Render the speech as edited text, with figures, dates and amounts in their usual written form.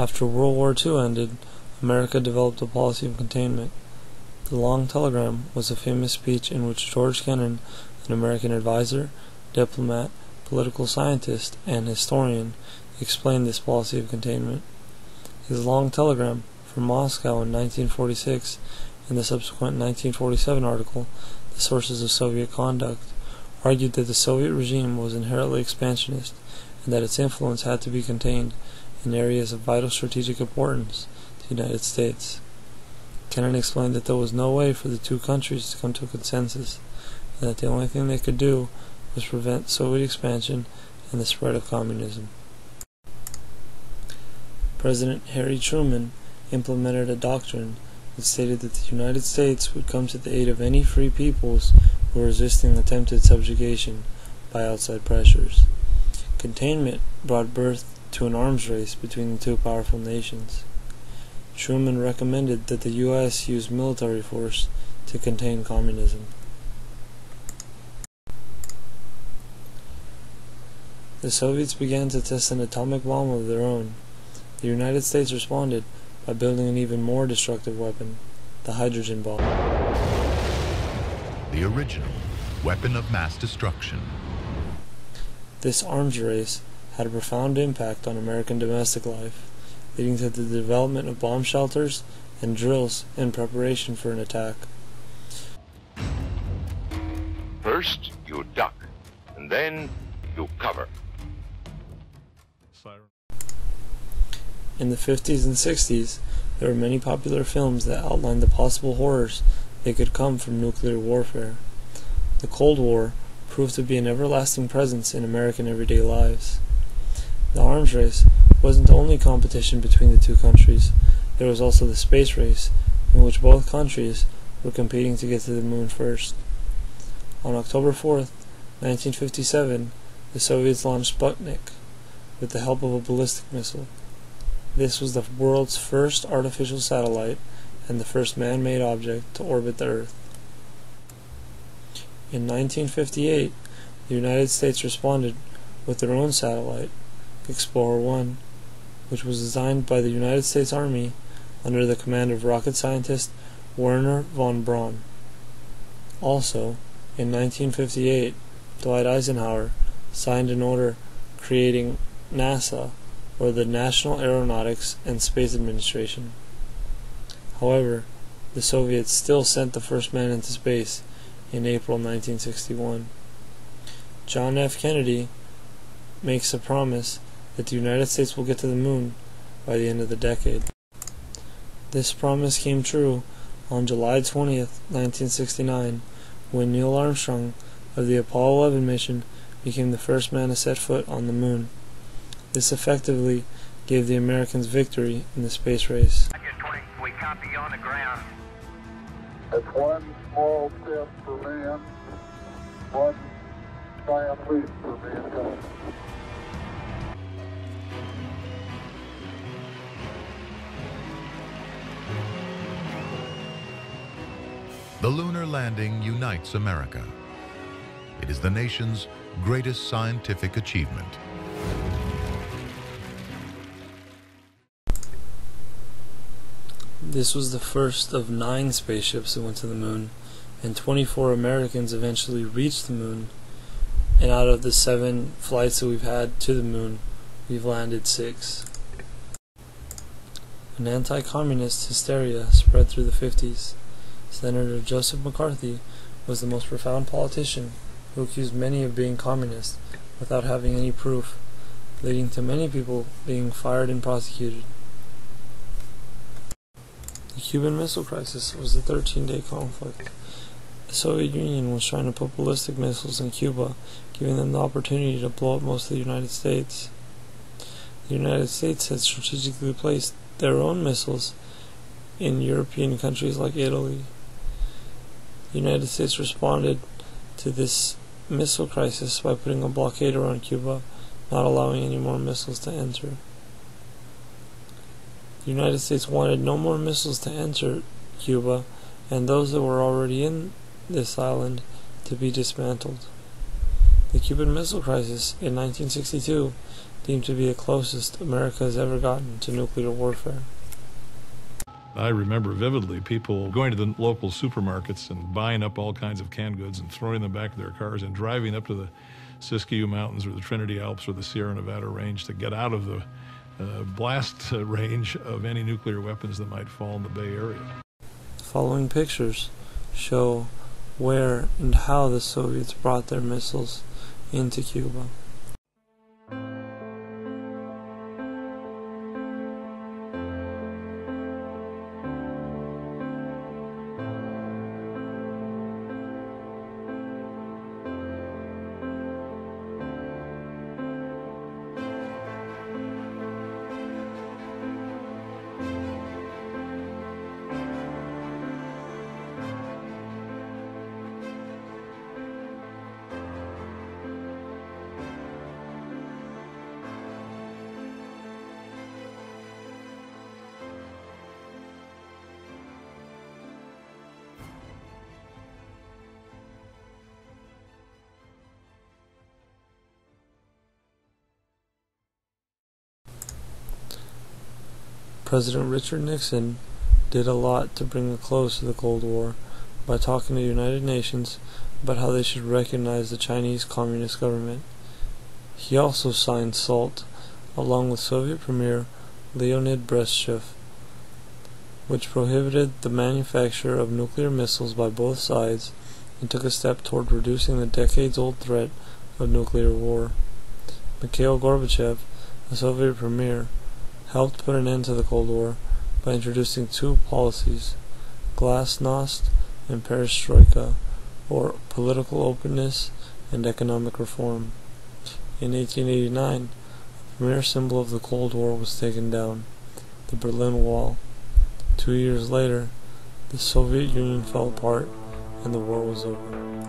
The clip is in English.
After World War II ended, America developed a policy of containment. The Long Telegram was a famous speech in which George Kennan, an American advisor, diplomat, political scientist, and historian, explained this policy of containment. His Long Telegram from Moscow in 1946 and the subsequent 1947 article, The Sources of Soviet Conduct, argued that the Soviet regime was inherently expansionist and that its influence had to be contained in areas of vital strategic importance to the United States. Kennan explained that there was no way for the two countries to come to a consensus, and that the only thing they could do was prevent Soviet expansion and the spread of communism. President Harry Truman implemented a doctrine that stated that the United States would come to the aid of any free peoples who were resisting attempted subjugation by outside pressures. Containment brought birth to an arms race between the two powerful nations. Truman recommended that the U.S. use military force to contain communism. The Soviets began to test an atomic bomb of their own. The United States responded by building an even more destructive weapon, the hydrogen bomb. The original weapon of mass destruction. This arms race had a profound impact on American domestic life, leading to the development of bomb shelters and drills in preparation for an attack. First, you duck, and then you cover. In the 50s and 60s, there were many popular films that outlined the possible horrors that could come from nuclear warfare. The Cold War proved to be an everlasting presence in American everyday lives. The arms race wasn't the only competition between the two countries. There was also the space race, in which both countries were competing to get to the moon first. On October 4th, 1957, the Soviets launched Sputnik with the help of a ballistic missile. This was the world's first artificial satellite and the first man-made object to orbit the Earth. In 1958, the United States responded with their own satellite, Explorer 1, which was designed by the United States Army under the command of rocket scientist Wernher von Braun. Also, in 1958, Dwight Eisenhower signed an order creating NASA, or the National Aeronautics and Space Administration. However, the Soviets still sent the first man into space in April 1961. John F. Kennedy makes a promise that the United States will get to the moon by the end of the decade. This promise came true on July 20th, 1969, when Neil Armstrong of the Apollo 11 mission became the first man to set foot on the moon. This effectively gave the Americans victory in the space race. We copy you on the ground. It's one small step for man, one giant leap for mankind. The lunar landing unites America. It is the nation's greatest scientific achievement. This was the first of 9 spaceships that went to the moon, and 24 Americans eventually reached the moon, and out of the 7 flights that we've had to the moon, we've landed 6. An anti-communist hysteria spread through the 50s. Senator Joseph McCarthy was the most profound politician who accused many of being communist without having any proof, leading to many people being fired and prosecuted. The Cuban Missile Crisis was a 13-day conflict. The Soviet Union was trying to put ballistic missiles in Cuba, giving them the opportunity to blow up most of the United States. The United States had strategically placed their own missiles in European countries like Italy. The United States responded to this missile crisis by putting a blockade around Cuba, not allowing any more missiles to enter. The United States wanted no more missiles to enter Cuba, and those that were already in this island to be dismantled. The Cuban Missile Crisis in 1962 deemed to be the closest America has ever gotten to nuclear warfare. I remember vividly people going to the local supermarkets and buying up all kinds of canned goods and throwing them back in their cars and driving up to the Siskiyou Mountains or the Trinity Alps or the Sierra Nevada range to get out of the blast range of any nuclear weapons that might fall in the Bay Area. The following pictures show where and how the Soviets brought their missiles into Cuba. President Richard Nixon did a lot to bring a close to the Cold War by talking to the United Nations about how they should recognize the Chinese Communist government. He also signed SALT, along with Soviet Premier Leonid Brezhnev, which prohibited the manufacture of nuclear missiles by both sides and took a step toward reducing the decades-old threat of nuclear war. Mikhail Gorbachev, the Soviet premier, helped put an end to the Cold War by introducing two policies, Glasnost and Perestroika, or political openness and economic reform. In 1889, the premier symbol of the Cold War was taken down, the Berlin Wall. 2 years later, the Soviet Union fell apart and the war was over.